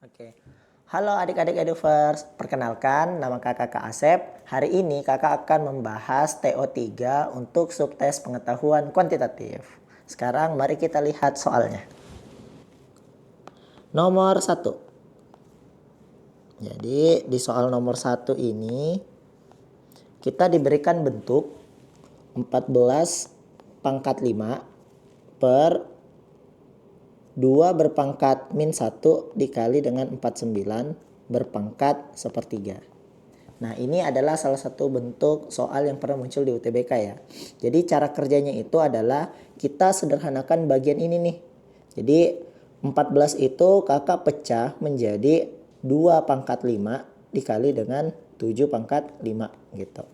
Oke. Halo adik-adik Eduvers, perkenalkan nama kakak Kak Asep. Hari ini kakak akan membahas TO3 untuk subtes pengetahuan kuantitatif. Sekarang mari kita lihat soalnya. Nomor 1. Jadi di soal nomor 1 ini kita diberikan bentuk 14 pangkat 5 per 2 berpangkat min 1 dikali dengan 49 berpangkat sepertiga. Nah, ini adalah salah satu bentuk soal yang pernah muncul di UTBK ya. Jadi cara kerjanya itu adalah kita sederhanakan bagian ini nih. Jadi 14 itu kakak pecah menjadi 2 pangkat 5 dikali dengan 7 pangkat 5 gitu.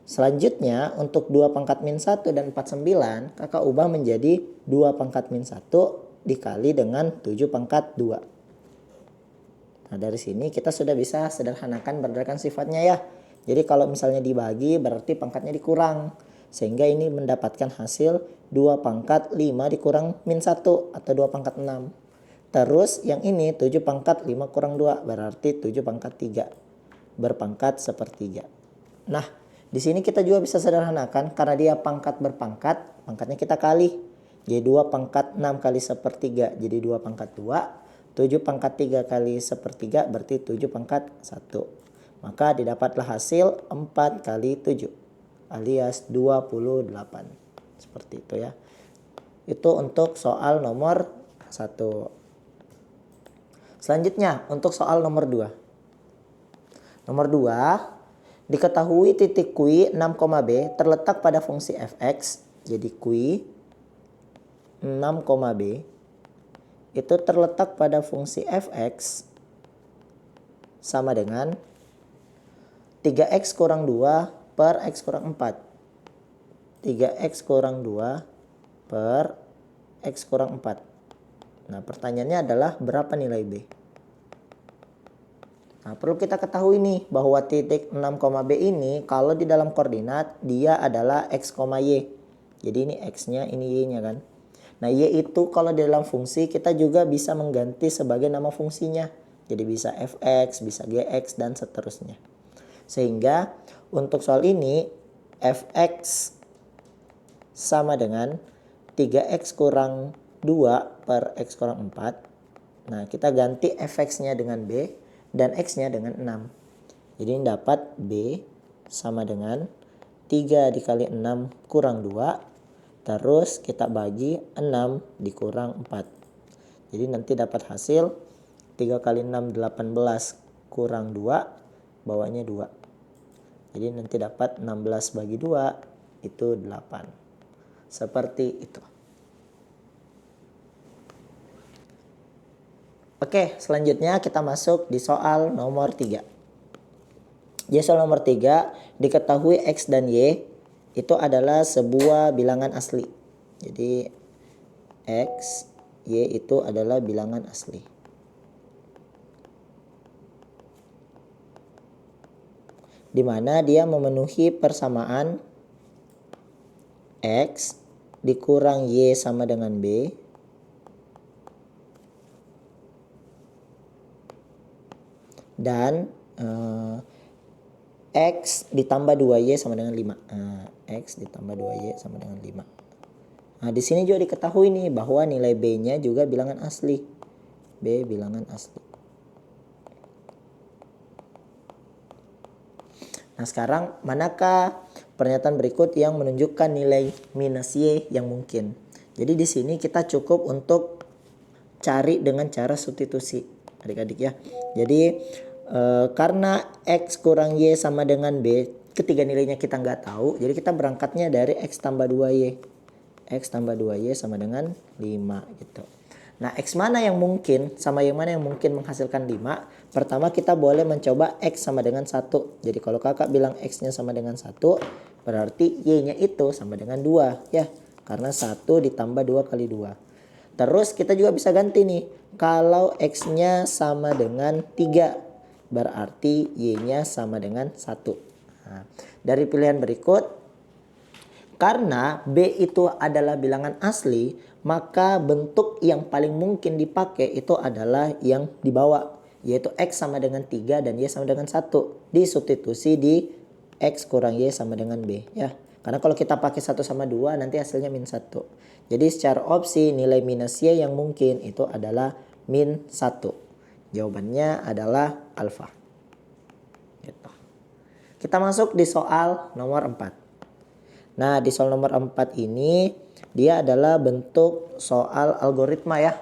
Selanjutnya untuk 2 pangkat min 1 dan 49 kakak ubah menjadi 2 pangkat min 1 dikali dengan 7 pangkat 2. Nah dari sini kita sudah bisa sederhanakan berdasarkan sifatnya ya. Jadi kalau misalnya dibagi berarti pangkatnya dikurang. Sehingga ini mendapatkan hasil 2 pangkat 5 dikurang min 1 atau 2 pangkat 6. Terus yang ini 7 pangkat 5 kurang 2 berarti 7 pangkat 3 berpangkat sepertiga. Nah di sini kita juga bisa sederhanakan karena dia pangkat berpangkat, pangkatnya kita kali. Jadi 2 pangkat 6 kali sepertiga jadi 2 pangkat 2. 7 pangkat 3 kali sepertiga berarti 7 pangkat 1. Maka didapatlah hasil 4 kali 7 alias 28. Seperti itu ya. Itu untuk soal nomor 1. Selanjutnya untuk soal nomor 2. Nomor 2, diketahui titik Q 6, B terletak pada fungsi fx. Jadi Q 6, B itu terletak pada fungsi fx sama dengan 3x kurang 2 per x kurang 4. 3x kurang 2 per x kurang 4. Nah pertanyaannya adalah berapa nilai B? Nah perlu kita ketahui nih bahwa titik 6, B ini kalau di dalam koordinat dia adalah x, y. Jadi ini x-nya, ini y-nya kan. Nah y itu kalau di dalam fungsi kita juga bisa mengganti sebagai nama fungsinya. Jadi bisa fx, bisa gx dan seterusnya. Sehingga untuk soal ini fx sama dengan 3x kurang 2 per x kurang 4. Nah kita ganti fx-nya dengan b dan x-nya dengan 6. Jadi dapat b sama dengan 3 dikali 6 kurang 2. Terus kita bagi 6 dikurang 4. Jadi nanti dapat hasil 3 kali 6 18 kurang 2 bawahnya 2. Jadi nanti dapat 16 bagi 2 itu 8. Seperti itu. Oke, selanjutnya kita masuk di soal nomor 3. Jadi soal nomor 3, diketahui x dan y itu adalah sebuah bilangan asli. Jadi x, y itu adalah bilangan asli. Di mana dia memenuhi persamaan x dikurang y sama dengan b dan x ditambah 2y sama dengan 5. X ditambah 2y sama dengan 5. Nah, di sini juga diketahui nih bahwa nilai b-nya juga bilangan asli. B bilangan asli. Nah, sekarang manakah pernyataan berikut yang menunjukkan nilai minus y yang mungkin? Jadi di sini kita cukup untuk cari dengan cara substitusi, adik-adik ya. Jadi karena x kurang y sama dengan b, ketiga nilainya kita nggak tahu, jadi kita berangkatnya dari x tambah 2y. X tambah 2y sama dengan 5 gitu. Nah x mana yang mungkin sama yang mana yang mungkin menghasilkan 5? Pertama kita boleh mencoba x sama dengan 1. Jadi kalau kakak bilang x-nya sama dengan 1, berarti y-nya itu sama dengan 2 ya. Karena 1 ditambah 2 kali 2. Terus kita juga bisa ganti nih. Kalau x-nya sama dengan 3, berarti y-nya sama dengan 1. Nah, dari pilihan berikut, karena b itu adalah bilangan asli, maka bentuk yang paling mungkin dipakai itu adalah yang di bawah. yaitu X sama dengan 3 dan Y sama dengan 1. Disubstitusi di X kurang Y sama dengan B ya. Karena kalau kita pakai 1 sama 2 nanti hasilnya min 1. Jadi secara opsi nilai minus Y yang mungkin itu adalah min 1. Jawabannya adalah alfa. Gitu. Kita masuk di soal nomor 4. Nah, di soal nomor 4 ini dia adalah bentuk soal algoritma ya.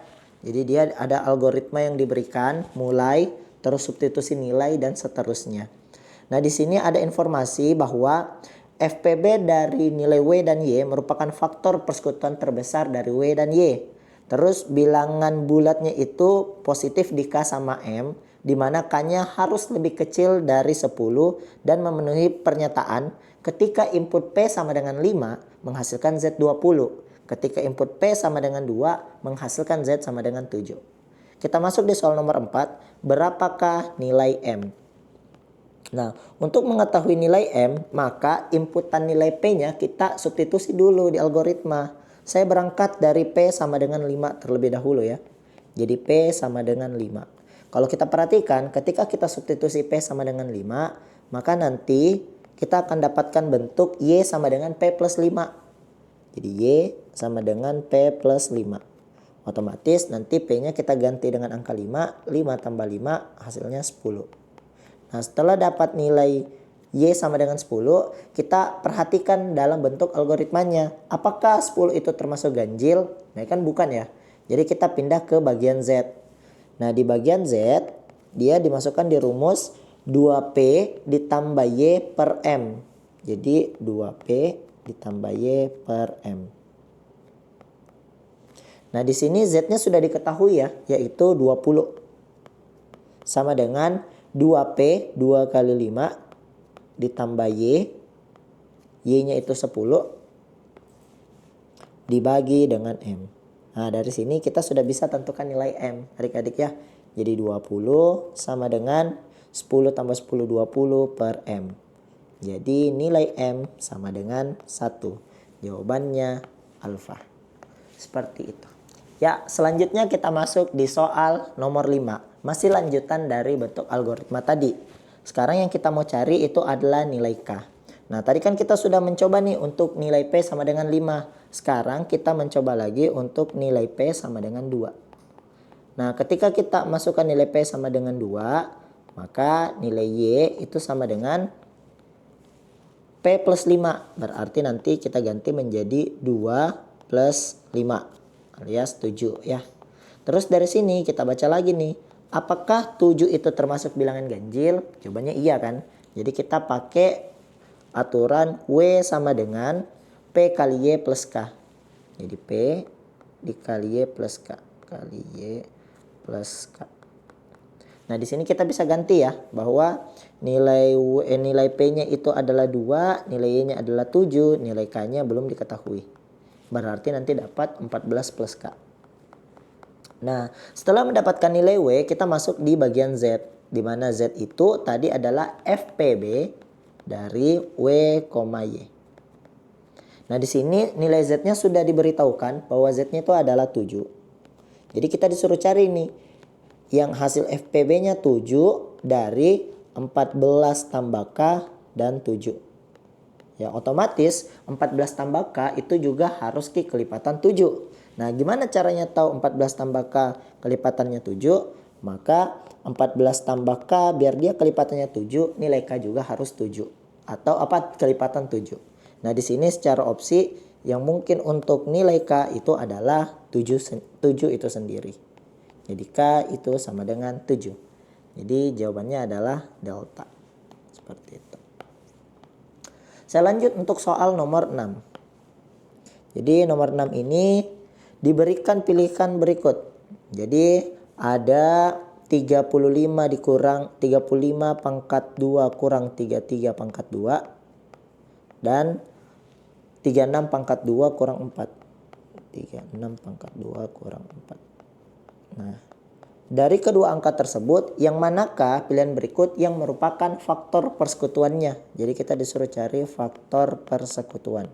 Jadi dia ada algoritma yang diberikan, mulai, terus substitusi nilai dan seterusnya. Nah, di sini ada informasi bahwa FPB dari nilai W dan Y merupakan faktor persekutuan terbesar dari W dan Y. Terus bilangan bulatnya itu positif di K sama M, di mana K-nya harus lebih kecil dari 10 dan memenuhi pernyataan ketika input P sama dengan 5 menghasilkan Z20. Ketika input P sama dengan 2 menghasilkan Z sama dengan 7. Kita masuk di soal nomor 4. Berapakah nilai M? Nah, untuk mengetahui nilai M, maka inputan nilai P-nya kita substitusi dulu di algoritma. Saya berangkat dari P sama dengan 5 terlebih dahulu ya. Jadi P sama dengan 5. Kalau kita perhatikan, ketika kita substitusi P sama dengan 5, maka nanti kita akan dapatkan bentuk Y sama dengan P plus 5. Jadi Y sama dengan P plus 5. Otomatis nanti P-nya kita ganti dengan angka 5. 5 tambah 5 hasilnya 10. Nah, setelah dapat nilai Y sama dengan 10, kita perhatikan dalam bentuk algoritmanya. Apakah 10 itu termasuk ganjil? Nah, kan bukan ya. Jadi kita pindah ke bagian Z. Nah, di bagian Z, dia dimasukkan di rumus 2P ditambah Y per M. Jadi 2P ditambah Y per M. Nah, di sini Z-nya sudah diketahui ya, yaitu 20. Sama dengan 2P 2 kali 5 ditambah Y. Y-nya itu 10 dibagi dengan M. Nah, dari sini kita sudah bisa tentukan nilai M adik-adik ya. Jadi 20 sama dengan 10 tambah 10 20 per M. Jadi nilai M sama dengan 1. Jawabannya alfa. Seperti itu. Ya, selanjutnya kita masuk di soal nomor 5. Masih lanjutan dari bentuk algoritma tadi. Sekarang yang kita mau cari itu adalah nilai K. Nah, tadi kan kita sudah mencoba nih untuk nilai P sama dengan 5. Sekarang kita mencoba lagi untuk nilai P sama dengan 2. Nah, ketika kita masukkan nilai P sama dengan 2, maka nilai Y itu sama dengan P plus 5. Berarti nanti kita ganti menjadi 2 plus 5 alias 7 ya. Terus dari sini kita baca lagi nih. Apakah 7 itu termasuk bilangan ganjil? Jawabannya iya kan. Jadi kita pakai aturan W sama dengan P kali Y plus K. Jadi P dikali Y plus K kali Y plus K. Nah, di sini kita bisa ganti ya bahwa nilai P-nya itu adalah 2, nilai Y-nya adalah 7, nilai K-nya belum diketahui. Berarti nanti dapat 14 plus K. Nah, setelah mendapatkan nilai W, kita masuk di bagian Z. Di mana Z itu tadi adalah FPB dari W, Y. Nah, di sini nilai Z-nya sudah diberitahukan bahwa Z-nya itu adalah 7. Jadi kita disuruh cari nih yang hasil FPB-nya 7 dari 14 tambah K dan 7. Ya, otomatis 14 tambah K itu juga harus kelipatan 7. Nah, gimana caranya tahu 14 tambah K kelipatannya 7? Maka 14 tambah K biar dia kelipatannya 7, nilai K juga harus 7. Atau kelipatan 7. Nah, di sini secara opsi yang mungkin untuk nilai K itu adalah 7 itu sendiri. Jadi K itu sama dengan 7. Jadi jawabannya adalah delta. Seperti itu. Saya lanjut untuk soal nomor 6. Jadi nomor 6 ini diberikan pilihan berikut. Jadi ada 35 dikurang 35 pangkat 2 kurang 33 pangkat 2. Dan 36 pangkat 2 kurang 4. 36 pangkat 2 kurang 4. Nah, dari kedua angka tersebut, yang manakah pilihan berikut yang merupakan faktor persekutuannya? Jadi kita disuruh cari faktor persekutuan.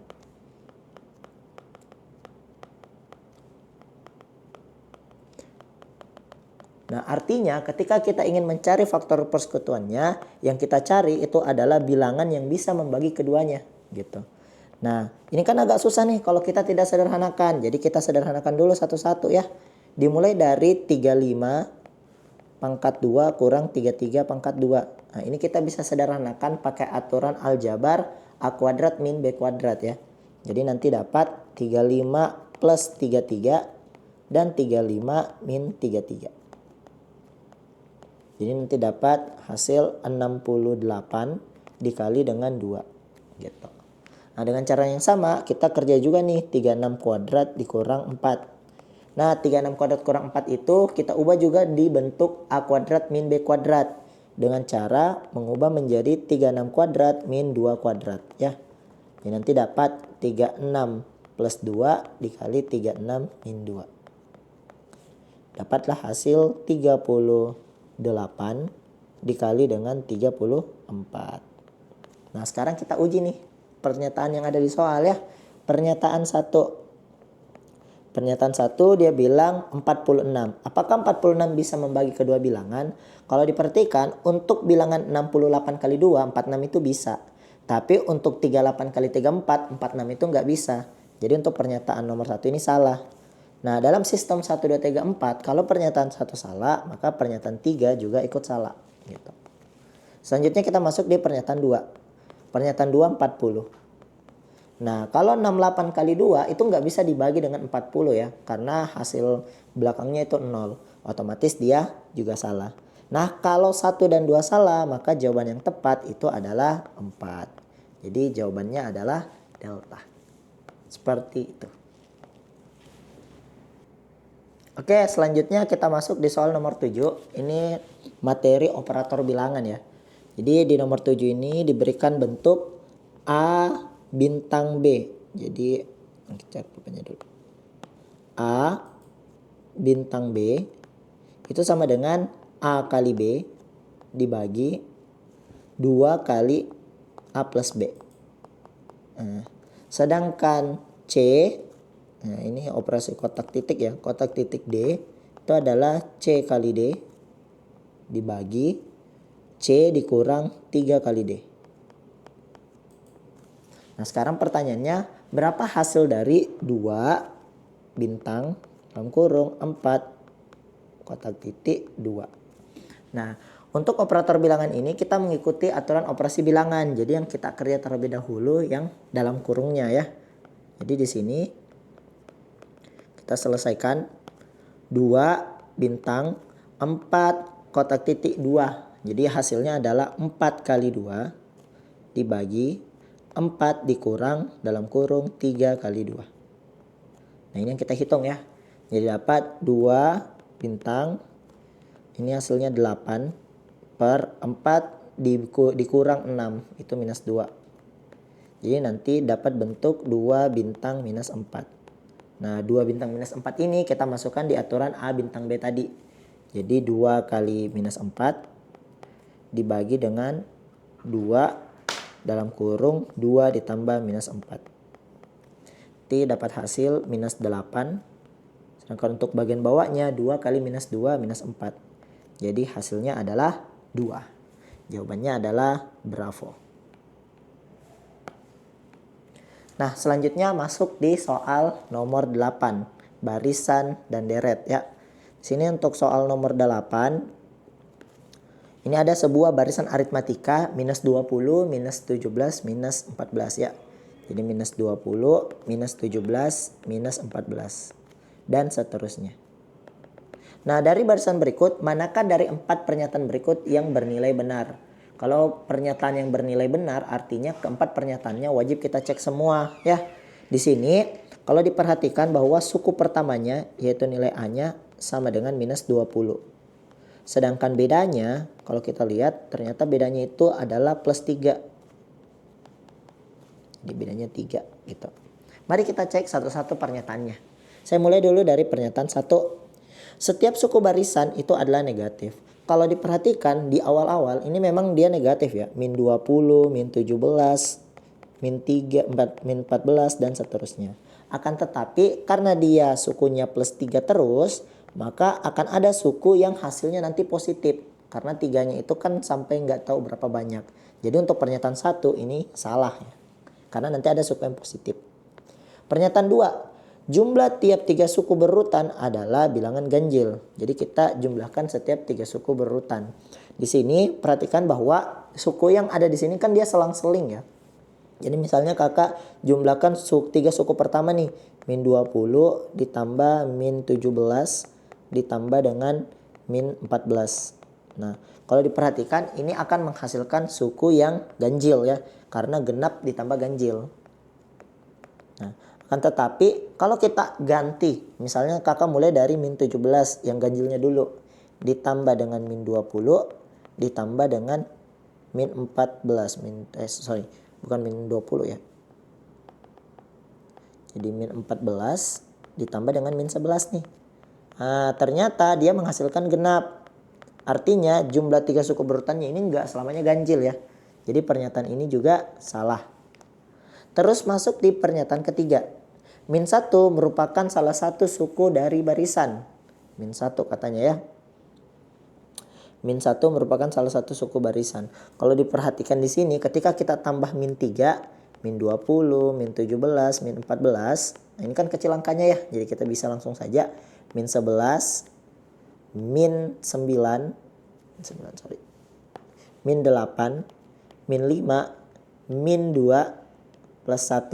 Nah, artinya ketika kita ingin mencari faktor persekutuannya, yang kita cari itu adalah bilangan yang bisa membagi keduanya gitu. Nah, ini kan agak susah nih kalau kita tidak sederhanakan. Jadi kita sederhanakan dulu satu-satu ya. Dimulai dari 35 pangkat 2 kurang 33 pangkat 2. Nah, ini kita bisa sederhanakan pakai aturan aljabar A kuadrat min B kuadrat ya. Jadi nanti dapat 35 plus 33 dan 35 min 33. Jadi nanti dapat hasil 68 dikali dengan 2 gitu. Nah, dengan cara yang sama kita kerja juga nih 36 kuadrat dikurang 4. Nah, 36 kuadrat kurang 4 itu kita ubah juga di bentuk A kuadrat min B kuadrat dengan cara mengubah menjadi 36 kuadrat min 2 kuadrat ya. Jadi nanti dapat 36 plus 2 dikali 36 min 2. Dapatlah hasil 38 dikali dengan 34. Nah, sekarang kita uji nih pernyataan yang ada di soal ya. Pernyataan 1. Pernyataan 1 dia bilang 46. Apakah 46 bisa membagi kedua bilangan? Kalau diperhatikan untuk bilangan 68 kali 2, 46 itu bisa. Tapi untuk 38 kali 34, 46 itu nggak bisa. Jadi untuk pernyataan nomor 1 ini salah. Nah, dalam sistem 1, 2, 3, 4, kalau pernyataan 1 salah, maka pernyataan 3 juga ikut salah. Gitu. Selanjutnya kita masuk di pernyataan 2. Pernyataan 2, 40. Nah, kalau 68 kali 2 itu nggak bisa dibagi dengan 40 ya. Karena hasil belakangnya itu 0. Otomatis dia juga salah. Nah, kalau 1 dan 2 salah, maka jawaban yang tepat itu adalah 4. Jadi jawabannya adalah delta. Seperti itu. Oke, selanjutnya kita masuk di soal nomor 7. Ini materi operator bilangan ya. Jadi di nomor 7 ini diberikan bentuk A bintang B. Jadi kita cari dulu. A bintang B itu sama dengan A kali B dibagi 2 kali A plus B. Nah, sedangkan C, nah ini operasi kotak titik ya. Kotak titik D itu adalah C kali D dibagi C dikurang 3 kali D. Nah, sekarang pertanyaannya berapa hasil dari 2 bintang dalam kurung 4 kotak titik 2. Nah, untuk operator bilangan ini kita mengikuti aturan operasi bilangan. Jadi yang kita kerja terlebih dahulu yang dalam kurungnya ya. Jadi di sini kita selesaikan 2 bintang 4 kotak titik 2. Jadi hasilnya adalah 4 kali 2 dibagi 4 dikurang dalam kurung 3 kali 2. Nah, ini yang kita hitung ya. Jadi dapat 2 bintang. Ini hasilnya 8 per 4 dikurang 6. Itu minus 2. Jadi nanti dapat bentuk 2 bintang minus 4. Nah, 2 bintang minus 4 ini kita masukkan di aturan A bintang B tadi. Jadi 2 kali minus 4 dibagi dengan 2 dalam kurung 2 ditambah minus 4. Nanti dapat hasil minus 8. Sedangkan untuk bagian bawahnya 2 kali minus 2 minus 4. Jadi hasilnya adalah 2. Jawabannya adalah bravo. Nah, selanjutnya masuk di soal nomor 8. Barisan dan deret ya. Sini untuk soal nomor 8. Ini ada sebuah barisan aritmatika minus 20, minus 17, minus 14 ya. Jadi minus 20, minus 17, minus 14. Dan seterusnya. Nah, dari barisan berikut, manakah dari 4 pernyataan berikut yang bernilai benar? Kalau pernyataan yang bernilai benar, artinya keempat pernyataannya wajib kita cek semua ya. Di sini, kalau diperhatikan bahwa suku pertamanya, yaitu nilai A-nya, sama dengan minus 20. Sedangkan bedanya, kalau kita lihat, ternyata bedanya itu adalah plus 3. Jadi bedanya 3 gitu. Mari kita cek satu-satu pernyataannya. Saya mulai dulu dari pernyataan 1. Setiap suku barisan itu adalah negatif. Kalau diperhatikan di awal-awal ini memang dia negatif ya. Min 20, min 17, min 3, min 14 dan seterusnya. Akan tetapi karena dia sukunya plus 3 terus, maka akan ada suku yang hasilnya nanti positif. Karena 3-nya itu kan sampai nggak tahu berapa banyak. Jadi untuk pernyataan 1 ini salah ya. Karena nanti ada suku yang positif. Pernyataan 2, jumlah tiap 3 suku berurutan adalah bilangan ganjil. Jadi kita jumlahkan setiap 3 suku berurutan. Di sini perhatikan bahwa suku yang ada di sini kan dia selang-seling ya. Jadi misalnya kakak jumlahkan 3 suku pertama nih. Min 20 ditambah min 17 ditambah dengan min 14. Nah kalau diperhatikan ini akan menghasilkan suku yang ganjil ya. Karena genap ditambah ganjil. Nah, akan tetapi kalau kita ganti, misalnya kakak mulai dari min 17 yang ganjilnya dulu, ditambah dengan min 20, ditambah dengan min 14, bukan min 20 ya. Jadi min 14 ditambah dengan min 11 nih. Nah, ternyata dia menghasilkan genap. Artinya jumlah 3 suku berurutannya ini enggak selamanya ganjil ya. Jadi pernyataan ini juga salah. Terus masuk di pernyataan ketiga. Min 1 merupakan salah satu suku dari barisan. Min 1 katanya ya. Min 1 merupakan salah satu suku barisan. Kalau diperhatikan di sini ketika kita tambah min 3, min 20, min 17, min 14. Nah ini kan kecil angkanya ya. Jadi kita bisa langsung saja. Min 11, min 9, min 8, min 5, min 2, plus 1.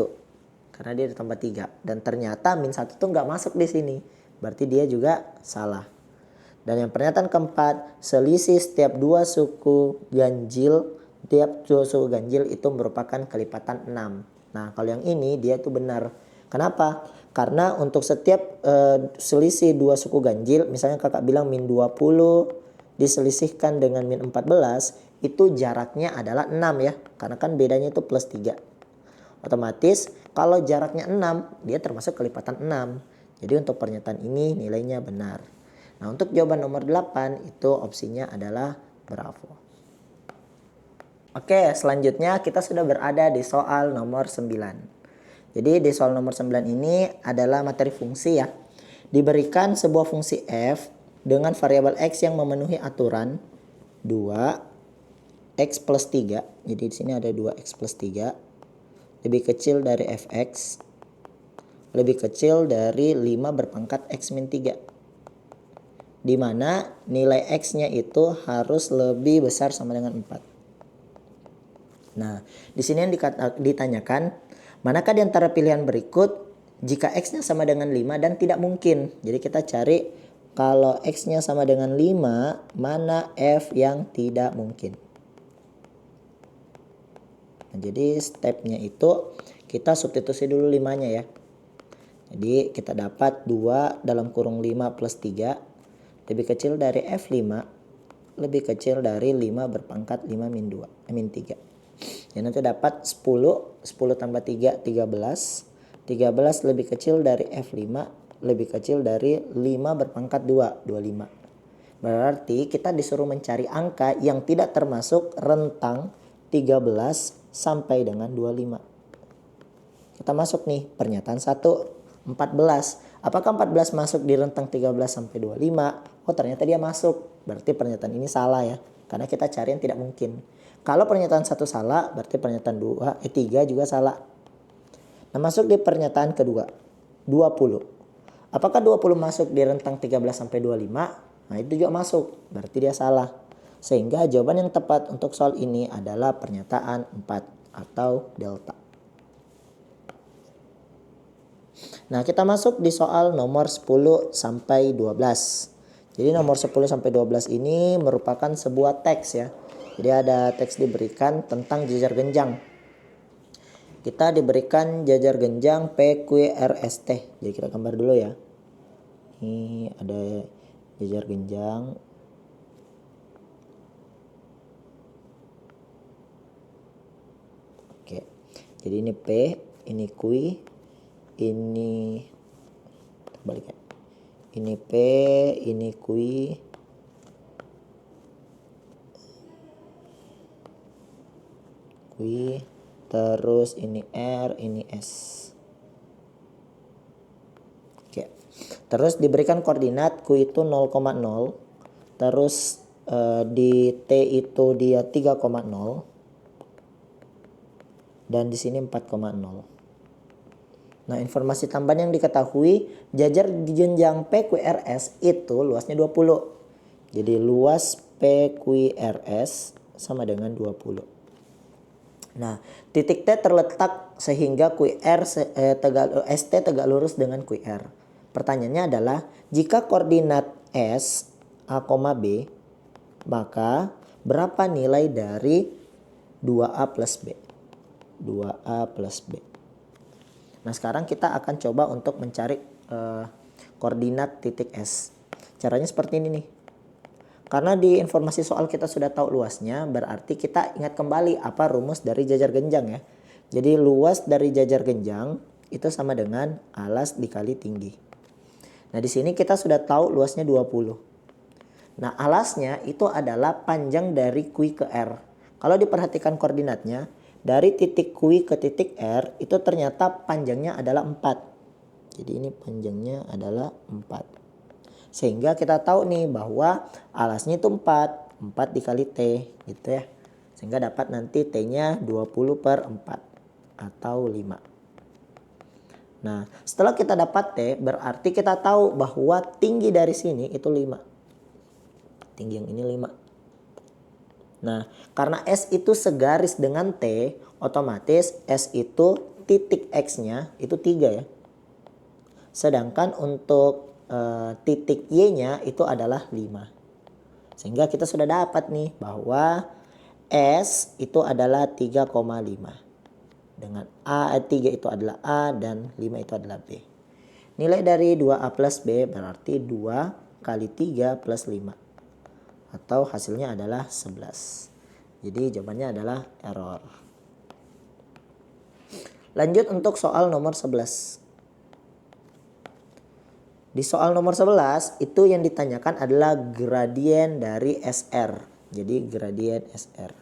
Karena dia ditambah 3. Dan ternyata min 1 tuh nggak masuk di sini. Berarti dia juga salah. Dan yang pernyataan keempat, selisih setiap 2 suku ganjil, tiap 2 suku ganjil itu merupakan kelipatan 6. Nah kalau yang ini dia itu benar. Kenapa? Karena untuk setiap selisih 2 suku ganjil, misalnya kakak bilang min 20 diselisihkan dengan min 14, itu jaraknya adalah 6 ya. Karena kan bedanya itu plus 3. Otomatis kalau jaraknya 6 dia termasuk kelipatan 6. Jadi untuk pernyataan ini nilainya benar. Nah untuk jawaban nomor 8 itu opsinya adalah bravo. Oke selanjutnya kita sudah berada di soal nomor 9. Jadi di soal nomor 9 ini adalah materi fungsi ya. Diberikan sebuah fungsi f dengan variabel x yang memenuhi aturan 2x plus 3. Jadi di sini ada 2x plus 3. Lebih kecil dari fx, lebih kecil dari 5 berpangkat x min 3. Di mana nilai x-nya itu harus lebih besar sama dengan 4. Nah, di sini yang ditanyakan, manakah di antara pilihan berikut jika x-nya sama dengan 5 dan tidak mungkin. Jadi kita cari kalau x-nya sama dengan 5, mana f yang tidak mungkin. Nah, jadi stepnya itu kita substitusi dulu 5-nya ya. Jadi kita dapat 2 dalam kurung 5 plus 3 lebih kecil dari F5 lebih kecil dari 5 berpangkat 5 min 2 min 3. Dan nanti dapat 10 tambah 3 13 lebih kecil dari F5 lebih kecil dari 5 berpangkat 2 25. Berarti kita disuruh mencari angka yang tidak termasuk rentang 13 sampai dengan 25. Kita masuk nih pernyataan 1, 14. Apakah 14 masuk di rentang 13 sampai 25? Oh ternyata dia masuk. Berarti pernyataan ini salah ya. Karena kita cari yang tidak mungkin. Kalau pernyataan 1 salah, berarti pernyataan 3 juga salah. Nah masuk di pernyataan kedua, 20. Apakah 20 masuk di rentang 13 sampai 25? Nah itu juga masuk. Berarti dia salah. Sehingga jawaban yang tepat untuk soal ini adalah pernyataan 4 atau delta. Nah kita masuk di soal nomor 10 sampai 12. Jadi nomor 10 sampai 12 ini merupakan sebuah teks ya. Jadi ada teks diberikan tentang jajar genjang. Kita diberikan jajar genjang PQRST. Jadi kita gambar dulu ya. Ini ada jajar genjang. Oke. Jadi ini P, ini Q, ini balik ya. Ini P, ini Q, terus ini R, ini S. Oke. Terus diberikan koordinat Q itu 0,0. Terus di T itu dia 3,0. Dan di sini 4,0. Nah, informasi tambahan yang diketahui, jajar jenjang PQRS itu luasnya 20. Jadi luas PQRS sama dengan 20. Nah, titik T terletak sehingga ST tegak lurus dengan QR. Pertanyaannya adalah, jika koordinat S, A, B, maka berapa nilai dari 2A plus B? 2A plus B. Nah, sekarang kita akan coba untuk mencari koordinat titik S. Caranya seperti ini nih. Karena di informasi soal kita sudah tahu luasnya, berarti kita ingat kembali apa rumus dari jajar genjang ya. Jadi luas dari jajar genjang itu sama dengan alas dikali tinggi. Nah, di sini kita sudah tahu luasnya 20. Nah, alasnya itu adalah panjang dari Q ke R. Kalau diperhatikan koordinatnya, dari titik Q ke titik R itu ternyata panjangnya adalah 4. Jadi ini panjangnya adalah 4. Sehingga kita tahu nih bahwa alasnya itu 4 dikali T gitu ya. Sehingga dapat nanti T-nya 20/4 atau 5. Nah, setelah kita dapat T, berarti kita tahu bahwa tinggi dari sini itu 5. Tinggi yang ini 5. Nah, karena S itu segaris dengan T, otomatis S itu titik X-nya itu 3 ya. Sedangkan untuk titik Y-nya itu adalah 5. Sehingga kita sudah dapat nih bahwa S itu adalah 3,5. Dengan 3 itu adalah A dan 5 itu adalah B. Nilai dari 2A plus B berarti 2 kali 3 plus 5. Atau hasilnya adalah 11. Jadi jawabannya adalah error. Lanjut untuk soal nomor 11. Di soal nomor 11 itu yang ditanyakan adalah gradien dari SR. Jadi gradien SR.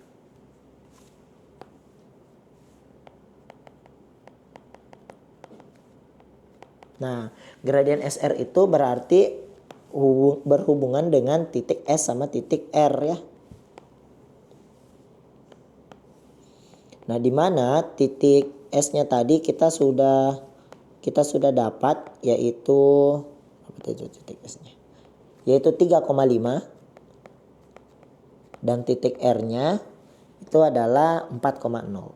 Nah, gradien SR itu berarti berhubungan dengan titik S sama titik R ya. Nah, di mana titik S-nya tadi kita sudah dapat, yaitu titik S-nya, yaitu 3,5, dan titik R-nya itu adalah 4,0.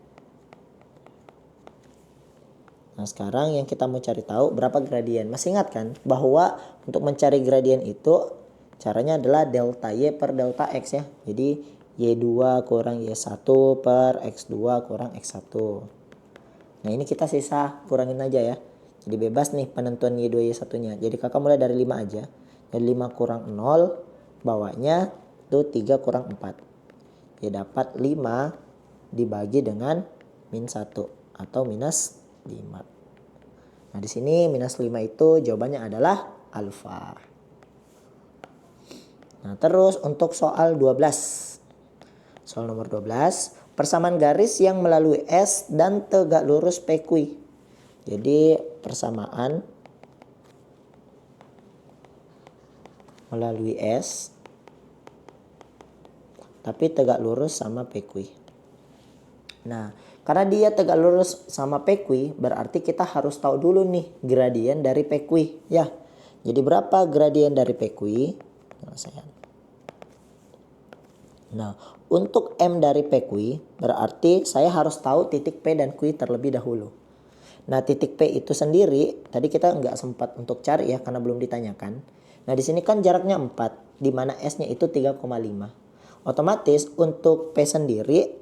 Nah, sekarang yang kita mau cari tahu berapa gradien. Masih ingat kan bahwa untuk mencari gradien itu caranya adalah delta Y per delta X ya. Jadi Y2 kurang Y1 per X2 kurang X1. Nah, ini kita sisa kurangin aja ya. Jadi bebas nih penentuan Y2 Y1-nya. Jadi kakak mulai dari 5 aja. Jadi 5 kurang 0, bawahnya itu 3 kurang 4. Ya dapat 5 dibagi dengan min 1 atau minus 5. Nah, di sini minus 5 itu jawabannya adalah alfa. Nah, terus untuk soal 12. Soal nomor 12, persamaan garis yang melalui S dan tegak lurus PQ. Jadi persamaan melalui S tapi tegak lurus sama PQ. Nah, karena dia tegak lurus sama PQ, berarti kita harus tahu dulu nih gradien dari PQ ya. Jadi berapa gradien dari PQ? Nah, untuk M dari PQ berarti saya harus tahu titik P dan Q terlebih dahulu. Nah, titik P itu sendiri tadi kita nggak sempat untuk cari ya karena belum ditanyakan. Nah, di sini kan jaraknya 4, di mana S-nya itu 3,5. Otomatis untuk P sendiri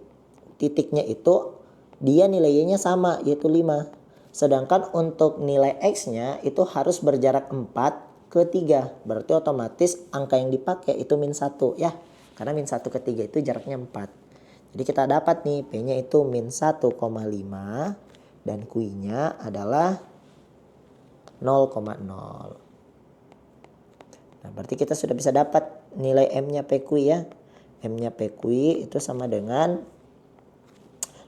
titiknya itu dia nilainya sama yaitu 5. Sedangkan untuk nilai X-nya itu harus berjarak 4 ke 3. Berarti otomatis angka yang dipakai itu min 1 ya. Karena min 1 ke 3 itu jaraknya 4. Jadi kita dapat nih P-nya itu min 1,5. Dan Q-nya adalah 0,0. Nah, berarti kita sudah bisa dapat nilai M-nya PQ ya. M-nya PQ itu sama dengan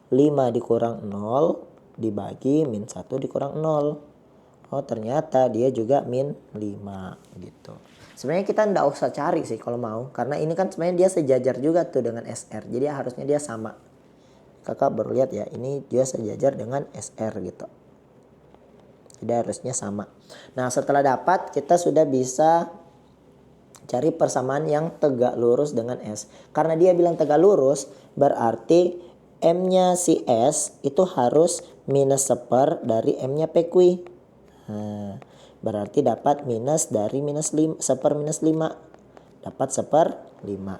5 dikurang 0 dibagi min 1 dikurang 0. Oh ternyata dia juga min 5 gitu. Sebenarnya kita nggak usah cari sih kalau mau. Karena ini kan sebenarnya dia sejajar juga tuh dengan SR. Jadi harusnya dia sama. Kakak baru lihat ya, ini dia sejajar dengan SR gitu. Jadi harusnya sama. Nah setelah dapat kita sudah bisa cari persamaan yang tegak lurus dengan S. Karena dia bilang tegak lurus berarti M-nya si S itu harus minus seper dari M-nya P kui. Nah, berarti dapat minus dari minus 5, seper minus 5. Dapat seper 5.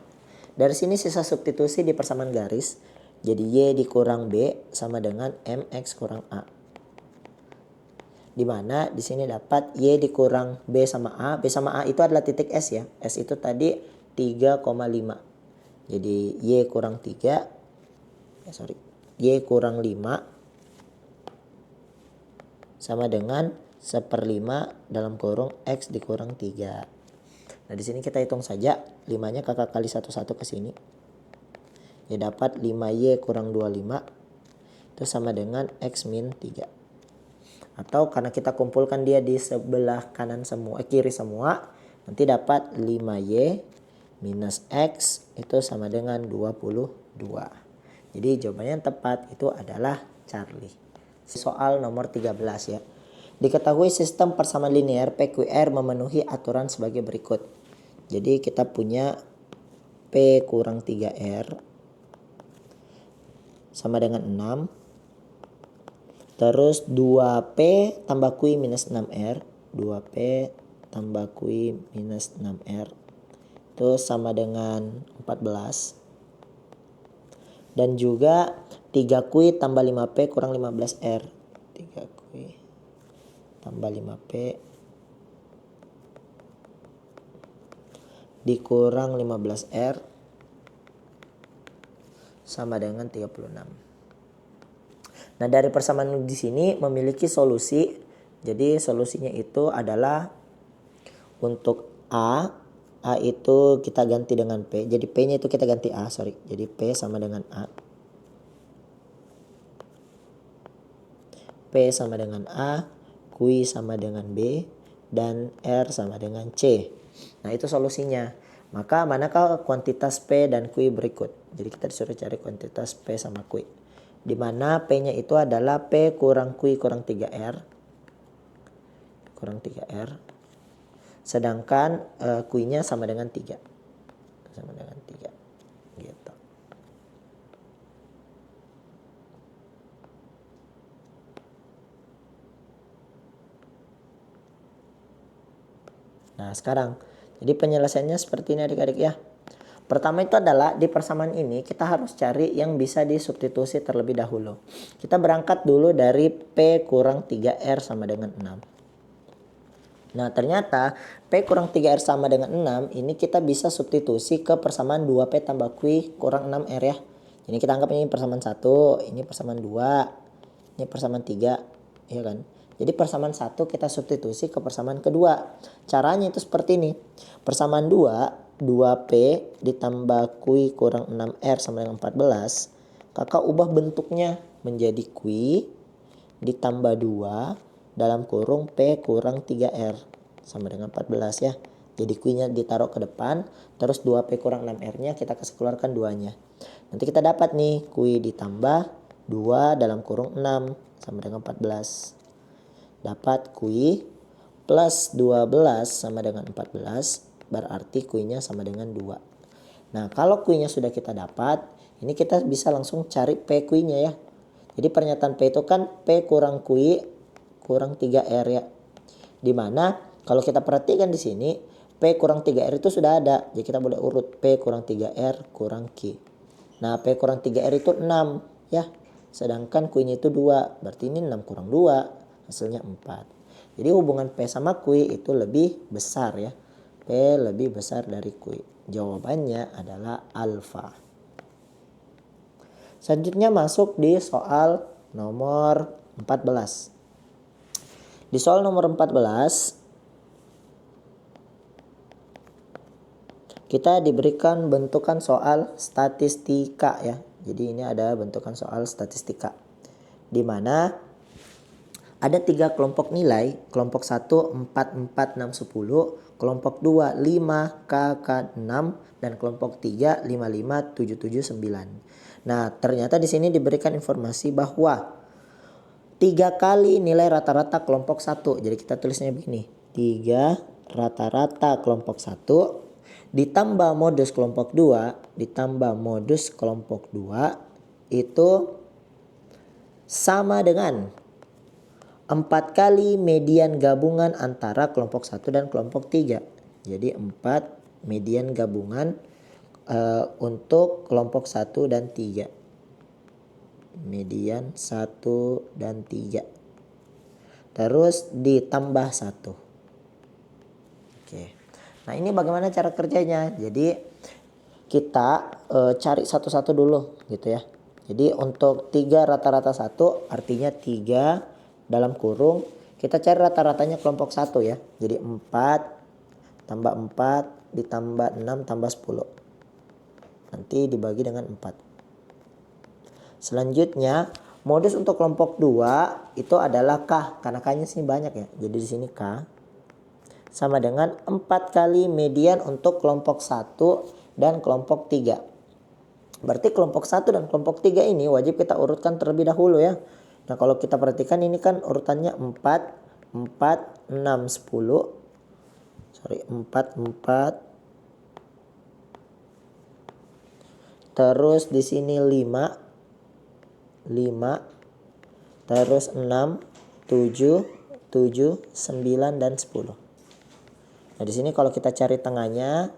Dari sini sisa substitusi di persamaan garis. Jadi Y dikurang B sama dengan MX kurang A. Dimana di sini dapat Y dikurang B sama A. B sama A itu adalah titik S ya. S itu tadi 3,5. Jadi Y kurang 3. Y kurang 5 sama dengan 1/5 dalam kurung X dikurang 3. Nah di sini kita hitung saja. 5-nya kakak kali 1 ke sini. Ya dapat 5Y kurang 25. Itu sama dengan X min 3. Atau karena kita kumpulkan dia di sebelah kanan semua, kiri semua, nanti dapat 5Y minus X itu sama dengan 22. Jadi jawabannya yang tepat itu adalah Charlie. Soal nomor 13 ya. Diketahui sistem persamaan linear PQR memenuhi aturan sebagai berikut. Jadi kita punya P kurang 3R sama dengan 6. Terus 2P tambah Q minus 6R. 2P tambah Q minus 6R. Itu sama dengan 14. Dan juga 3Q tambah 5P kurang 15R. 3Q tambah 5P dikurang 15R sama dengan 36. Nah dari persamaan di sini memiliki solusi. Jadi solusinya itu adalah untuk A itu kita ganti dengan P. Jadi P-nya itu kita ganti A, Jadi P sama dengan A. P sama dengan A, Q sama dengan B, dan R sama dengan C. Nah itu solusinya. Maka manakah kuantitas P dan Q berikut? Jadi kita disuruh cari kuantitas P sama Q. Di mana P-nya itu adalah P kurang Q kurang 3R. Kurang 3R. Sedangkan Q-nya sama dengan 3. Sama dengan 3. Gitu. Nah sekarang. Jadi penyelesaiannya seperti ini adik-adik ya. Pertama itu adalah di persamaan ini kita harus cari yang bisa disubstitusi terlebih dahulu. Kita berangkat dulu dari P kurang 3R sama dengan 6. Nah ternyata P kurang 3R sama dengan 6 ini kita bisa substitusi ke persamaan 2P tambah Q kurang 6R ya. Jadi kita anggap ini persamaan 1, ini persamaan 2, ini persamaan 3, ya kan. Jadi persamaan 1 kita substitusi ke persamaan kedua. Caranya itu seperti ini. Persamaan 2P ditambah Q kurang 6R sama dengan 14. Kakak ubah bentuknya menjadi Q ditambah 2 dalam kurung P kurang 3R sama dengan 14 ya. Jadi Q-nya ditaruh ke depan. Terus 2P kurang 6R-nya kita kasih keluarkan 2-nya. Nanti kita dapat nih Q ditambah 2 dalam kurung 6 sama dengan 14. Dapat Q plus 12 sama dengan 14. Berarti Q-nya sama dengan 2. Nah kalau Q-nya sudah kita dapat. Ini kita bisa langsung cari P Q-nya ya. Jadi pernyataan P itu kan P kurang Q kurang 3R ya. Dimana kalau kita perhatikan di sini P kurang 3R itu sudah ada. Jadi kita boleh urut P kurang 3R kurang Q. Nah P kurang 3R itu 6 ya. Sedangkan Q-nya itu 2. Berarti ini 6 kurang 2. Hasilnya 4. Jadi hubungan P sama Q itu lebih besar ya. P lebih besar dari Q. Jawabannya adalah alfa. Selanjutnya masuk di soal nomor 14. Di soal nomor 14 kita diberikan bentukan soal statistika ya. Jadi ini ada bentukan soal statistika. Di mana Ada 3 kelompok nilai, kelompok 1 4, 4, 6, 10, kelompok 2 5, KK 6, dan kelompok 3 5, 5, 7, 7, 9. Nah, ternyata di sini diberikan informasi bahwa 3 kali nilai rata-rata kelompok 1. Jadi kita tulisnya begini. 3 rata-rata kelompok 1 ditambah modus kelompok 2 ditambah modus kelompok 2 itu sama dengan 4 kali median gabungan antara kelompok 1 dan kelompok 3. Jadi 4 median gabungan untuk kelompok 1 dan 3. Median 1 dan 3. Terus ditambah 1. Oke. Nah, ini bagaimana cara kerjanya? Jadi kita cari satu-satu dulu gitu ya. Jadi untuk 3 rata-rata 1 artinya 3 dalam kurung. Kita cari rata-ratanya kelompok 1 ya. Jadi 4 tambah 4 ditambah 6 tambah 10. Nanti dibagi dengan 4. Selanjutnya modus untuk kelompok 2 itu adalah K. Karena K-nya sini banyak ya. Jadi di sini K sama dengan 4 kali median untuk kelompok 1 dan kelompok 3. Berarti kelompok 1 dan kelompok 3 ini wajib kita urutkan terlebih dahulu ya. Nah, kalau kita perhatikan ini kan urutannya 4, 4, 6, 10. 4, 4. Terus di sini 5, 5. Terus 6, 7, 7, 9, dan 10. Nah, di sini kalau kita cari tengahnya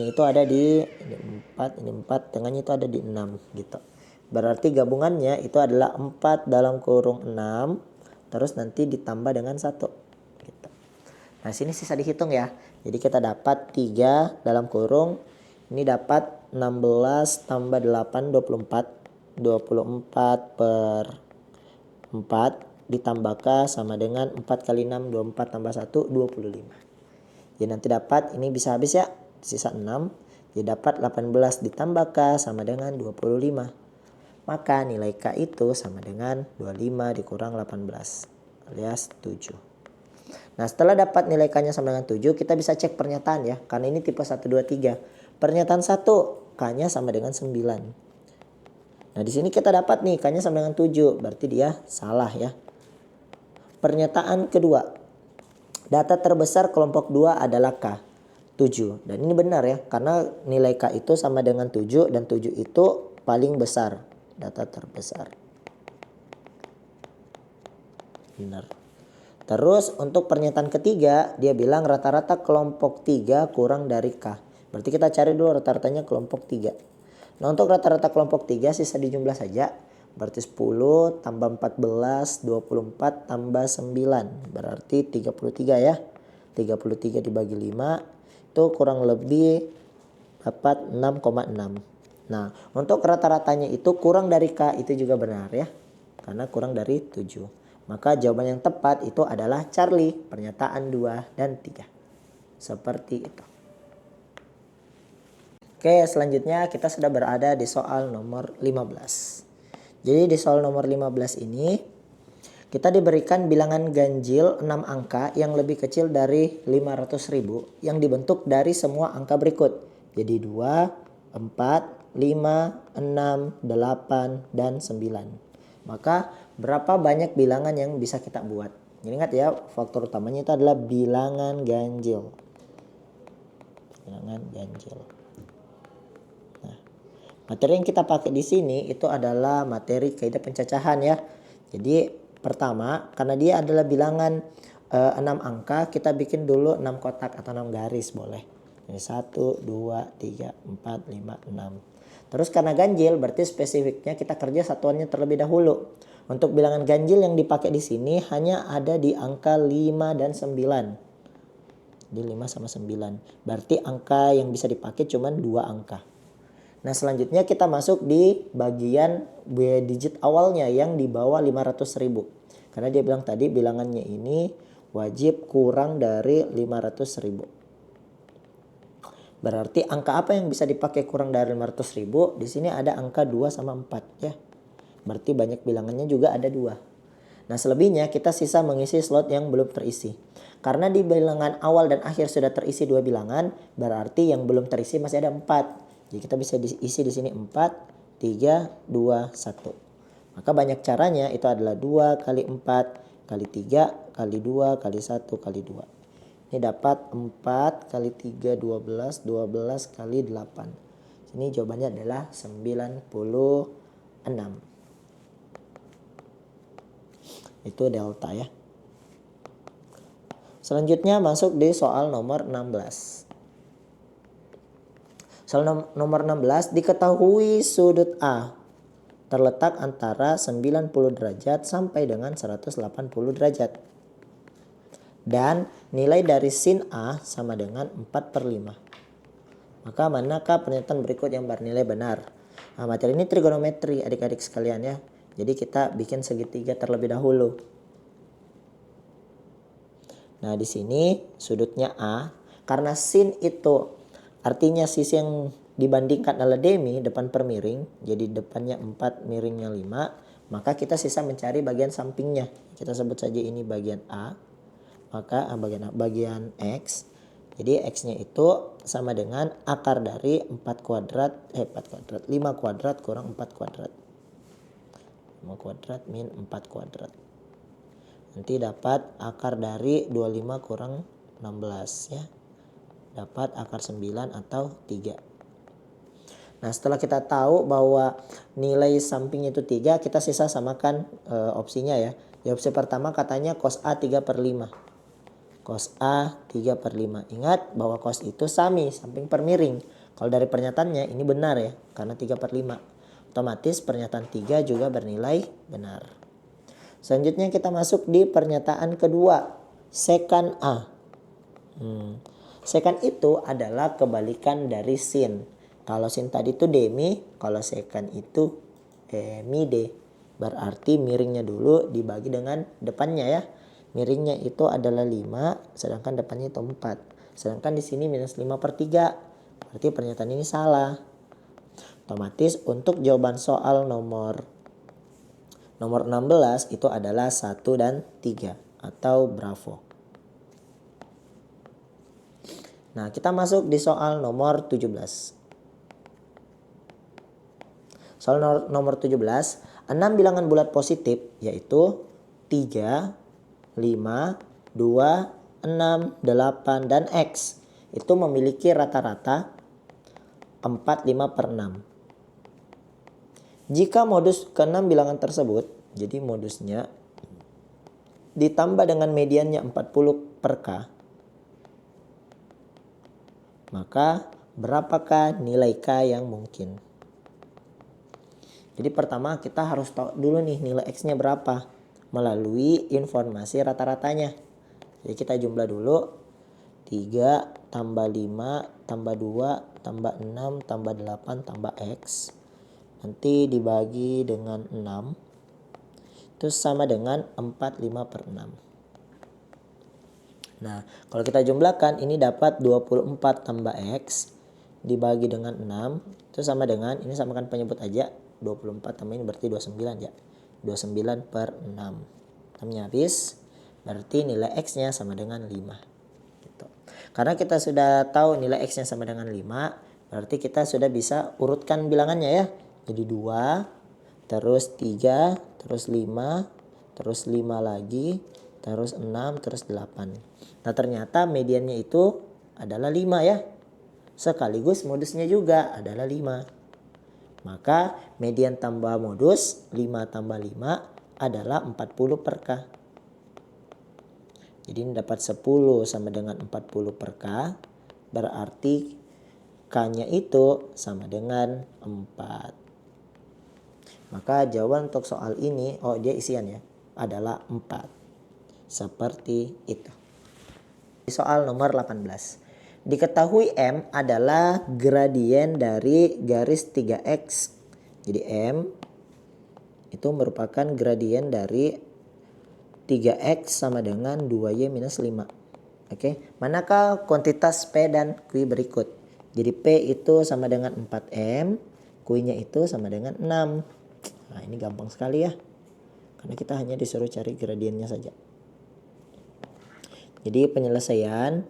itu ada di ini 4, tengahnya itu ada di 6 gitu. Berarti gabungannya itu adalah 4 dalam kurung 6 terus nanti ditambah dengan 1 gitu. Nah, sini sisa dihitung ya. Jadi kita dapat 3 dalam kurung ini dapat 16 tambah 8 24. 24 per 4 ditambah K sama dengan 4 kali 6 24 tambah 1 25. Jadi nanti dapat ini bisa habis ya, sisa 6. Jadi dapat 18 ditambah K sama dengan 25. Maka nilai K itu sama dengan 25 dikurang 18 alias 7. Nah, setelah dapat nilai K-nya sama dengan 7, kita bisa cek pernyataan ya. Karena ini tipe 1, 2, 3. Pernyataan 1, K-nya sama dengan 9. Nah, di sini kita dapat nih K-nya sama dengan 7. Berarti dia salah ya. Pernyataan kedua. Data terbesar kelompok 2 adalah K, 7. Dan ini benar ya, karena nilai K itu sama dengan 7 dan 7 itu paling besar. Data terbesar. Benar. Terus untuk pernyataan ketiga, dia bilang rata-rata kelompok 3 kurang dari K. Berarti kita cari dulu rata-ratanya kelompok 3. Nah, untuk rata-rata kelompok 3 sisa dijumlah saja. Berarti 10 tambah 14, 24 tambah 9. Berarti 33 ya. 33 dibagi 5 itu kurang lebih dapat 6,6. Nah, untuk rata-ratanya itu kurang dari K itu juga benar ya. Karena kurang dari 7. Maka jawaban yang tepat itu adalah Charlie. Pernyataan 2 dan 3. Seperti itu. Oke, selanjutnya kita sudah berada di soal nomor 15. Jadi di soal nomor 15 ini kita diberikan bilangan ganjil 6 angka yang lebih kecil dari 500.000 yang dibentuk dari semua angka berikut. Jadi 2, 4, 5, 6, 8, dan 9. Maka berapa banyak bilangan yang bisa kita buat? Jadi ingat ya, faktor utamanya itu adalah bilangan ganjil. Bilangan ganjil. Materi yang kita pakai di sini itu adalah materi kaidah pencacahan ya. Jadi pertama, karena dia adalah bilangan 6 angka, kita bikin dulu 6 kotak atau 6 garis boleh. Jadi 1, 2, 3, 4, 5, 6. Terus karena ganjil berarti spesifiknya kita kerja satuannya terlebih dahulu. Untuk bilangan ganjil yang dipakai di sini hanya ada di angka 5 dan 9. Di 5 sama 9. Berarti angka yang bisa dipakai cuma 2 angka. Nah, selanjutnya kita masuk di bagian digit awalnya yang di bawah 500.000. Karena dia bilang tadi bilangannya ini wajib kurang dari 500.000. Berarti angka apa yang bisa dipakai kurang dari 500.000? Di sini ada angka 2 sama 4 ya. Berarti banyak bilangannya juga ada 2. Nah, selebihnya kita sisa mengisi slot yang belum terisi. Karena di bilangan awal dan akhir sudah terisi 2 bilangan, berarti yang belum terisi masih ada 4. Jadi kita bisa isi di sini 4, 3, 2, 1. Maka banyak caranya, itu adalah 2 kali 4 kali 3 kali 2 kali 1 kali 2. Ini dapat 4 kali 3, 12, 12 kali 8. Ini jawabannya adalah 96. Itu delta ya. Selanjutnya masuk di soal nomor 16. Soal nomor 16, diketahui sudut A terletak antara 90 derajat sampai dengan 180 derajat. Dan nilai dari sin A sama dengan 4/5. Maka manakah pernyataan berikut yang bernilai benar? Nah, materi ini trigonometri adik-adik sekalian ya. Jadi kita bikin segitiga terlebih dahulu. Nah, di sini sudutnya A, karena sin itu artinya sisi yang dibandingkan adalah demi, depan per miring, jadi depannya 4, miringnya 5, maka kita sisa mencari bagian sampingnya. Kita sebut saja ini bagian A, maka bagian X. Jadi X-nya itu sama dengan akar dari 5 kuadrat kurang 4 kuadrat. 5 kuadrat min 4 kuadrat. Nanti dapat akar dari 25 kurang 16 ya. Dapat akar 9 atau 3. Nah, setelah kita tahu bahwa nilai sampingnya itu 3, kita sisa samakan opsinya ya. Di opsi pertama katanya cos A 3/5. Cos A 3/5. Ingat bahwa cos itu sami, samping per miring. Kalau dari pernyataannya ini benar ya, karena 3/5. Otomatis pernyataan 3 juga bernilai benar. Selanjutnya kita masuk di pernyataan kedua, sekant A. Sekant itu adalah kebalikan dari sin. Kalau sin tadi itu demi, kalau sekant itu mide. Berarti miringnya dulu dibagi dengan depannya ya. Miringnya itu adalah 5, sedangkan depannya itu 4. Sedangkan di sini minus 5/3. Berarti pernyataan ini salah. Otomatis untuk jawaban soal nomor 16 itu adalah 1 dan 3 atau bravo. Nah, kita masuk di soal nomor 17. Soal nomor 17, 6 bilangan bulat positif yaitu 3, 5, 2, 6, 8, dan X itu memiliki rata-rata 4, 5/6. Jika modus ke-6 bilangan tersebut, jadi modusnya ditambah dengan mediannya 40/K, maka berapakah nilai K yang mungkin? Jadi pertama kita harus tahu dulu nih nilai X-nya berapa melalui informasi rata-ratanya. Jadi kita jumlah dulu 3 tambah 5 tambah 2 tambah 6 tambah 8 tambah X. Nanti dibagi dengan 6. Itu sama dengan 4/5/6. Nah, kalau kita jumlahkan ini dapat 24 tambah X dibagi dengan 6. Itu sama dengan, ini samakan penyebut aja. 24 tambah ini berarti 29 ya. 29/6. 6-nya habis. Berarti nilai X-nya sama dengan 5. Gitu. Karena kita sudah tahu nilai X-nya sama dengan 5. Berarti kita sudah bisa urutkan bilangannya ya. Jadi 2. Terus 3. Terus 5. Terus 5 lagi. Terus 6. Terus 8. Nah, ternyata mediannya itu adalah 5 ya. Sekaligus modusnya juga adalah 5. Maka median tambah modus 5 tambah 5 adalah 40/K. Jadi ini dapat 10 sama dengan 40/K. Berarti K-nya itu sama dengan 4. Maka jawaban untuk soal ini, dia isian ya, adalah 4. Seperti itu. Di soal nomor 18. Diketahui M adalah gradien dari garis 3X. Jadi M itu merupakan gradien dari 3X sama dengan 2Y minus 5. Oke, manakah kuantitas P dan Q berikut? Jadi P itu sama dengan 4M, Q-nya itu sama dengan 6. Nah, ini gampang sekali ya. Karena kita hanya disuruh cari gradiennya saja. Jadi penyelesaian.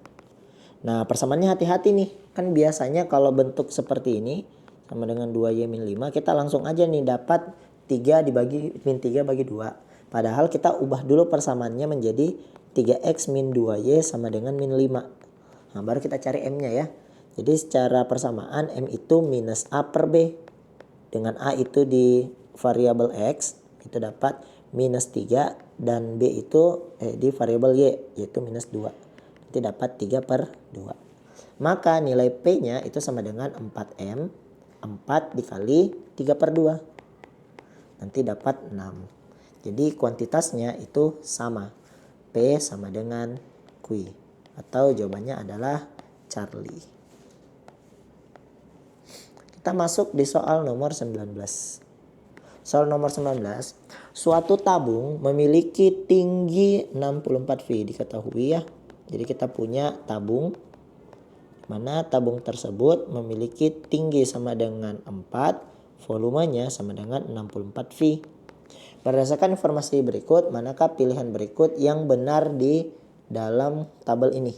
Nah persamaannya hati-hati nih. Kan biasanya kalau bentuk seperti ini sama dengan 2y min 5, kita langsung aja nih dapat 3 dibagi min 3 bagi 2. Padahal kita ubah dulu persamaannya menjadi 3x min 2y sama dengan min 5. Nah baru kita cari m-nya ya. Jadi secara persamaan m itu minus a per b. Dengan a itu di variabel x itu dapat minus 3 dan b itu di variabel y yaitu minus 2. Nanti dapat 3 per 2. Maka nilai p-nya itu sama dengan 4m. 4 dikali 3 per 2. Nanti dapat 6. Jadi kuantitasnya itu sama. P sama dengan Q. Atau jawabannya adalah Charlie. Kita masuk di soal nomor 19. Soal nomor 19. Suatu tabung memiliki tinggi 64 V. Diketahui ya. Jadi kita punya tabung. Mana tabung tersebut memiliki tinggi sama dengan 4. Volumenya sama dengan 64 V. Berdasarkan informasi berikut, manakah pilihan berikut yang benar di dalam tabel ini?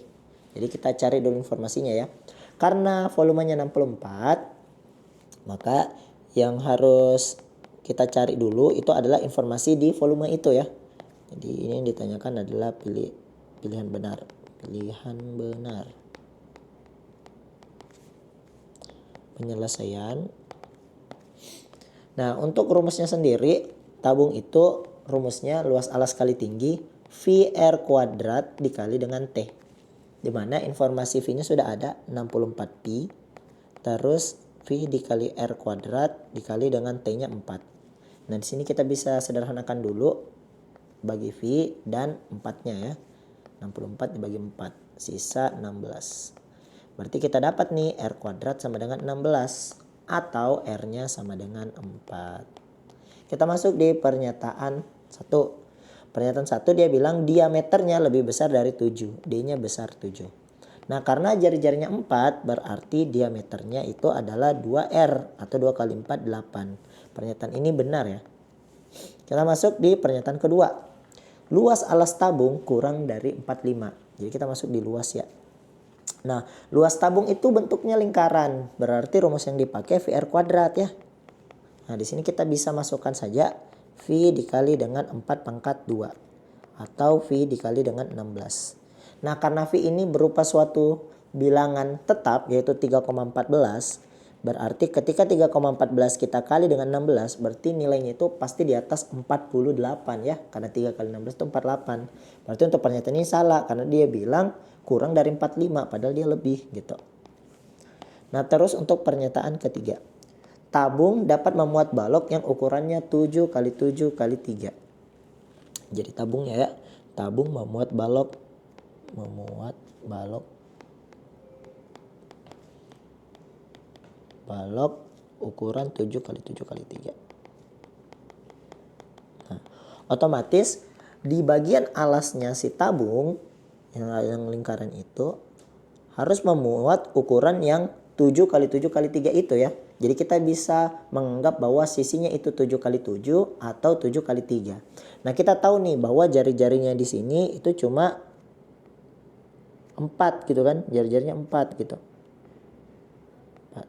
Jadi kita cari dulu informasinya ya. Karena volumenya 64, maka yang harus kita cari dulu itu adalah informasi di volume itu ya. Jadi ini yang ditanyakan adalah pilihan benar. Pilihan benar. Penyelesaian. Nah untuk rumusnya sendiri, tabung itu rumusnya luas alas kali tinggi VR kuadrat dikali dengan T. Dimana informasi V nya sudah ada 64 pi. Terus V dikali R kuadrat dikali dengan T nya 4. Nah di sini kita bisa sederhanakan dulu bagi V dan 4 nya ya. 64 dibagi 4 sisa 16. Berarti kita dapat nih R kuadrat sama dengan 16 atau R nya sama dengan 4. Kita masuk di pernyataan 1. Pernyataan 1 dia bilang diameternya lebih besar dari 7. D nya besar 7. Nah karena jari-jarinya 4 berarti diameternya itu adalah 2R atau 2 kali 4 8. Pernyataan ini benar ya. Kita masuk di pernyataan kedua. Luas alas tabung kurang dari 45. Jadi kita masuk di luas ya. Nah luas tabung itu bentuknya lingkaran. Berarti rumus yang dipakai VR kuadrat ya. Nah di sini kita bisa masukkan saja V dikali dengan 4 pangkat 2. Atau V dikali dengan 16. Nah karena V ini berupa suatu bilangan tetap yaitu 3,14. Berarti ketika 3,14 kita kali dengan 16 berarti nilainya itu pasti di atas 48 ya. Karena 3 kali 16 itu 48. Berarti untuk pernyataan ini salah karena dia bilang kurang dari 45 padahal dia lebih gitu. Nah terus untuk pernyataan ketiga. Tabung dapat memuat balok yang ukurannya 7 kali 7 kali 3. Jadi tabungnya ya. Tabung memuat balok ukuran 7 kali 7 kali 3. Nah, otomatis di bagian alasnya si tabung yang lingkaran itu harus memuat ukuran yang 7 kali 7 kali 3 itu ya. Jadi kita bisa menganggap bahwa sisinya itu 7 kali 7 atau 7 kali 3. Nah kita tahu nih bahwa jari-jarinya di sini itu cuma 4 gitu kan. Jari-jarinya 4 gitu. 4.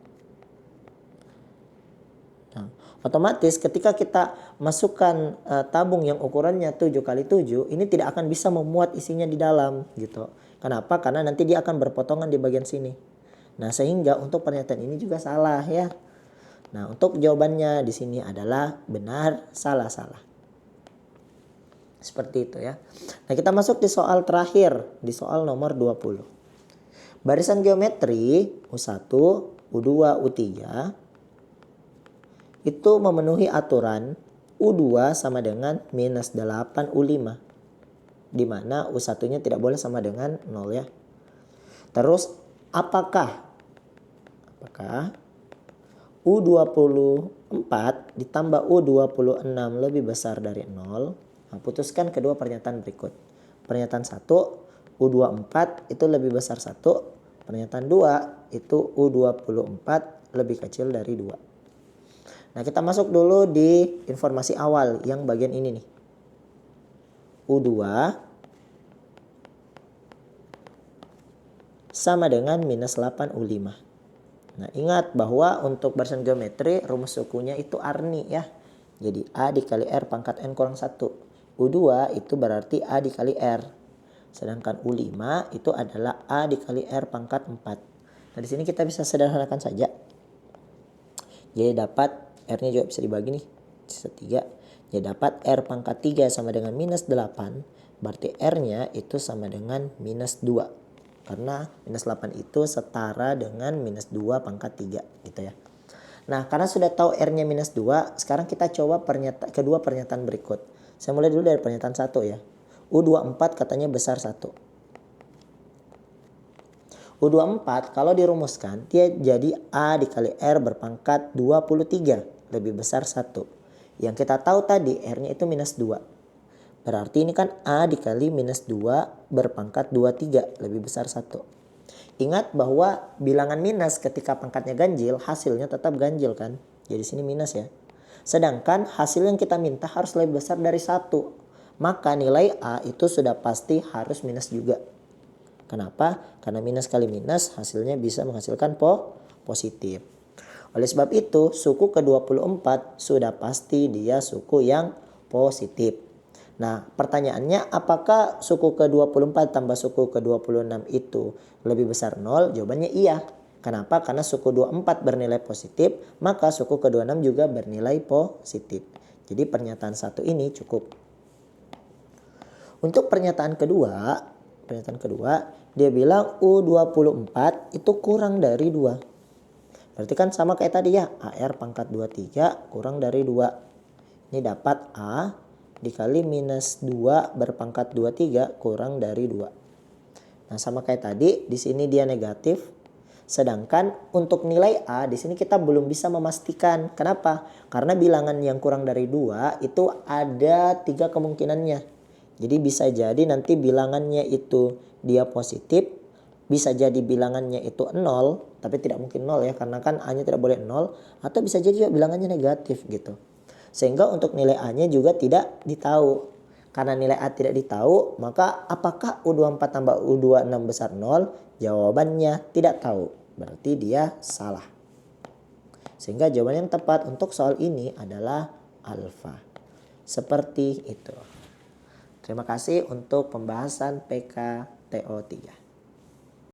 Nah, otomatis ketika kita masukkan tabung yang ukurannya 7 kali 7 ini tidak akan bisa memuat isinya di dalam gitu. Kenapa? Karena nanti dia akan berpotongan di bagian sini. Nah, sehingga untuk pernyataan ini juga salah ya. Nah, untuk jawabannya di sini adalah benar, salah. Seperti itu ya. Nah kita masuk di soal terakhir. Di soal nomor 20. Barisan geometri U1, U2, U3 itu memenuhi aturan U2 sama dengan minus 8 U5. Dimana U1 nya tidak boleh sama dengan 0 ya. Terus apakah U24 ditambah U26 lebih besar dari 0? Nah, putuskan kedua pernyataan berikut. Pernyataan 1, U24 itu lebih besar 1. Pernyataan 2, itu U24 lebih kecil dari 2. Nah, kita masuk dulu di informasi awal yang bagian ini nih. U2 sama dengan minus 8 U5. Nah, ingat bahwa untuk barisan geometri rumus sukunya itu Arni ya. Jadi A dikali R pangkat N kurang 1. U2 itu berarti A dikali R. Sedangkan U5 itu adalah A dikali R pangkat 4. Nah, di sini kita bisa sederhanakan saja. Jadi dapat R-nya juga bisa dibagi nih. Sisa 3. Jadi dapat R pangkat 3 sama dengan minus 8. Berarti R-nya itu sama dengan minus 2. Karena minus 8 itu setara dengan minus 2 pangkat 3 gitu ya. Nah, karena sudah tahu R-nya minus 2, sekarang kita coba kedua pernyataan berikut. Saya mulai dulu dari pernyataan 1 ya. U24 katanya besar 1. U24 kalau dirumuskan dia jadi A dikali R berpangkat 23 lebih besar 1. Yang kita tahu tadi R-nya itu minus 2. Berarti ini kan A dikali minus 2 berpangkat 23 lebih besar 1. Ingat bahwa bilangan minus ketika pangkatnya ganjil hasilnya tetap ganjil kan. Jadi sini minus ya. Sedangkan hasil yang kita minta harus lebih besar dari 1. Maka nilai A itu sudah pasti harus minus juga. Kenapa? Karena minus kali minus hasilnya bisa menghasilkan positif. Oleh sebab itu suku ke-24 sudah pasti dia suku yang positif. Nah, pertanyaannya apakah suku ke-24 tambah suku ke-26 itu lebih besar 0? Jawabannya iya. Kenapa? Karena suku 24 bernilai positif, maka suku ke-26 juga bernilai positif. Jadi pernyataan 1 ini cukup. Untuk pernyataan kedua dia bilang U24 itu kurang dari 2. Berarti kan sama kayak tadi ya, AR pangkat 23 kurang dari 2. Ini dapat A dikali minus 2 berpangkat 23 kurang dari 2. Nah, sama kayak tadi, di sini dia negatif. Sedangkan untuk nilai A di sini kita belum bisa memastikan. Kenapa? Karena bilangan yang kurang dari 2 itu ada 3 kemungkinannya. Jadi bisa jadi nanti bilangannya itu dia positif, bisa jadi bilangannya itu 0, tapi tidak mungkin 0 ya karena kan A-nya tidak boleh 0, atau bisa jadi bilangannya negatif gitu. Sehingga untuk nilai A-nya juga tidak ditahu. Karena nilai A tidak ditahu, maka apakah U24 tambah U26 besar 0? Jawabannya tidak tahu. Berarti dia salah. Sehingga jawaban yang tepat untuk soal ini adalah alfa. Seperti itu. Terima kasih untuk pembahasan PKTO 3.